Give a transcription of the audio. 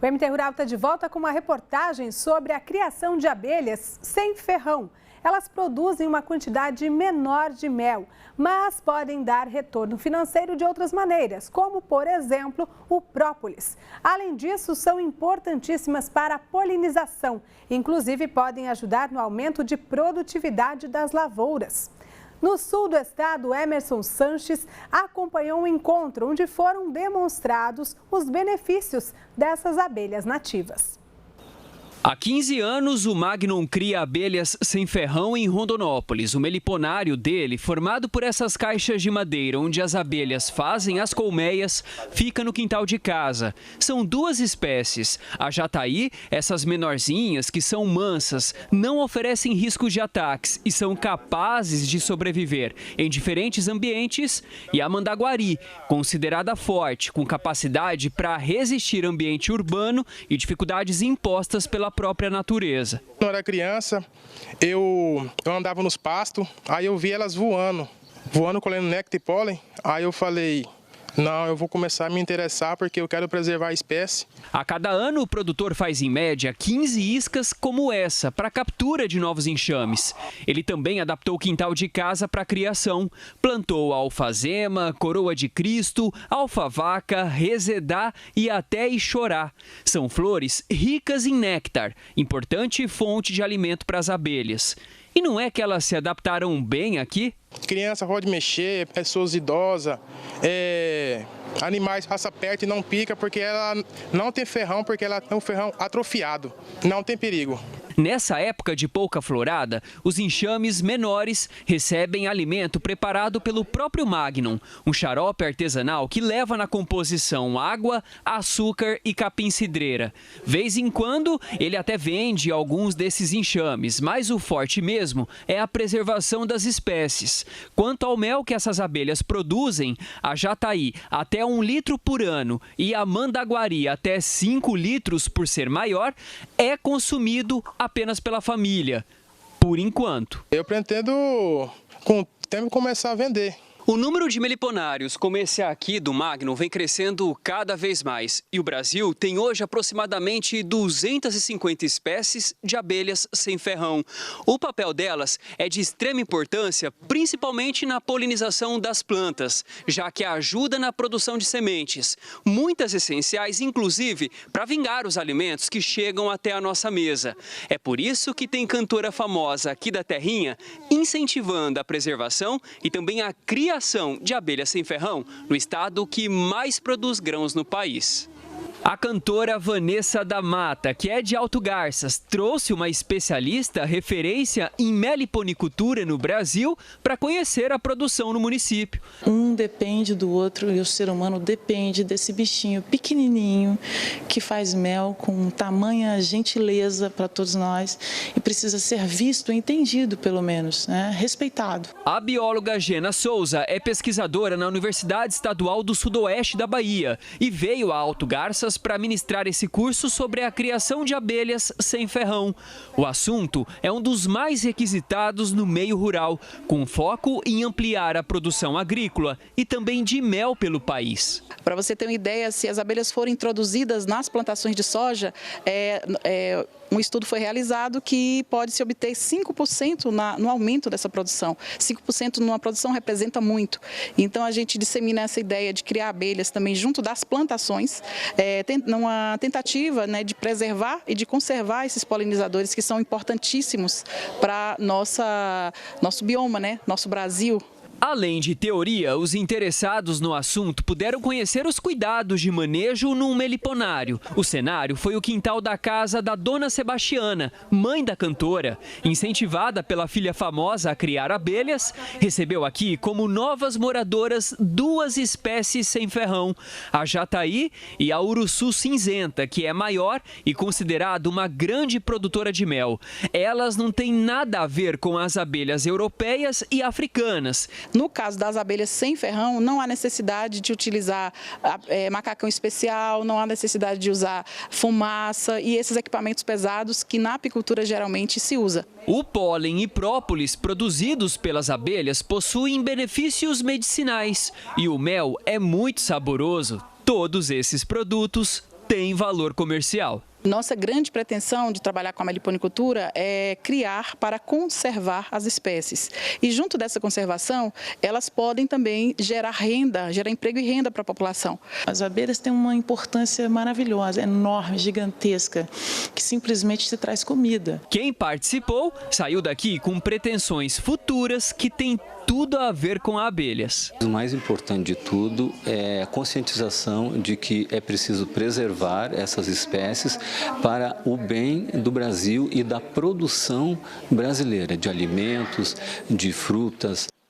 O MT Rural está de volta com uma reportagem sobre a criação de abelhas sem ferrão. Elas produzem uma quantidade menor de mel, mas podem dar retorno financeiro de outras maneiras, como, por exemplo, o própolis. Além disso, são importantíssimas para a polinização. Inclusive, podem ajudar no aumento de produtividade das lavouras. No sul do estado, Emerson Sanches acompanhou um encontro onde foram demonstrados os benefícios dessas abelhas nativas. Há 15 anos, o Magnum cria abelhas sem ferrão em Rondonópolis. O meliponário dele, formado por essas caixas de madeira onde as abelhas fazem as colmeias, fica no quintal de casa. São duas espécies. A jataí, essas menorzinhas que são mansas, não oferecem risco de ataques e são capazes de sobreviver em diferentes ambientes. E a mandaguari, considerada forte, com capacidade para resistir ao ambiente urbano e dificuldades impostas pela própria natureza. Quando eu era criança, eu andava nos pastos, aí eu vi elas voando colhendo néctar e pólen. Aí eu falei, não, eu vou começar a me interessar porque eu quero preservar a espécie. A cada ano, o produtor faz em média 15 iscas como essa para captura de novos enxames. Ele também adaptou o quintal de casa para a criação. Plantou alfazema, coroa de Cristo, alfavaca, resedá e até ixorá. São flores ricas em néctar, importante fonte de alimento para as abelhas. E não é que elas se adaptaram bem aqui? Criança pode mexer, pessoas idosas, animais passa perto e não pica porque ela não tem ferrão, porque ela tem um ferrão atrofiado, não tem perigo. Nessa época de pouca florada, os enxames menores recebem alimento preparado pelo próprio Magnum, um xarope artesanal que leva na composição água, açúcar e capim-cidreira. Vez em quando, ele até vende alguns desses enxames, mas o forte mesmo é a preservação das espécies. Quanto ao mel que essas abelhas produzem, a jataí até 1 litro por ano e a mandaguari até 5 litros por ser maior, é consumido apenas pela família, por enquanto. Eu pretendo, com o tempo, começar a vender. O número de meliponários como esse aqui do Magnum vem crescendo cada vez mais. E o Brasil tem hoje aproximadamente 250 espécies de abelhas sem ferrão. O papel delas é de extrema importância, principalmente na polinização das plantas, já que ajuda na produção de sementes, muitas essenciais, inclusive, para vingar os alimentos que chegam até a nossa mesa. É por isso que tem cantora famosa aqui da terrinha incentivando a preservação e também a criação de abelhas sem ferrão no estado que mais produz grãos no país. A cantora Vanessa da Mata, que é de Alto Garças, trouxe uma especialista referência em meliponicultura no Brasil para conhecer a produção no município. Um depende do outro e o ser humano depende desse bichinho pequenininho que faz mel com tamanha gentileza para todos nós e precisa ser visto, entendido pelo menos, né? Respeitado. A bióloga Gena Souza é pesquisadora na Universidade Estadual do Sudoeste da Bahia e veio a Alto Garças para ministrar esse curso sobre a criação de abelhas sem ferrão. O assunto é um dos mais requisitados no meio rural, com foco em ampliar a produção agrícola e também de mel pelo país. Para você ter uma ideia, se as abelhas forem introduzidas nas plantações de soja, um estudo foi realizado que pode-se obter 5% no aumento dessa produção. 5% numa produção representa muito. Então, a gente dissemina essa ideia de criar abelhas também junto das plantações, numa tentativa, né, de preservar e de conservar esses polinizadores que são importantíssimos para nosso bioma, né, nosso Brasil. Além de teoria, os interessados no assunto puderam conhecer os cuidados de manejo num meliponário. O cenário foi o quintal da casa da Dona Sebastiana, mãe da cantora. Incentivada pela filha famosa a criar abelhas, recebeu aqui como novas moradoras 2 espécies sem ferrão, a jataí e a uruçu cinzenta, que é maior e considerada uma grande produtora de mel. Elas não têm nada a ver com as abelhas europeias e africanas. No caso das abelhas sem ferrão, não há necessidade de utilizar macacão especial, não há necessidade de usar fumaça e esses equipamentos pesados que na apicultura geralmente se usa. O pólen e própolis produzidos pelas abelhas possuem benefícios medicinais e o mel é muito saboroso. Todos esses produtos tem valor comercial. Nossa grande pretensão de trabalhar com a meliponicultura é criar para conservar as espécies. E junto dessa conservação, elas podem também gerar renda, gerar emprego e renda para a população. As abelhas têm uma importância maravilhosa, enorme, gigantesca, que simplesmente se traz comida. Quem participou saiu daqui com pretensões futuras que têm tudo a ver com abelhas. O mais importante de tudo é a conscientização de que é preciso preservar essas espécies para o bem do Brasil e da produção brasileira de alimentos, de frutas.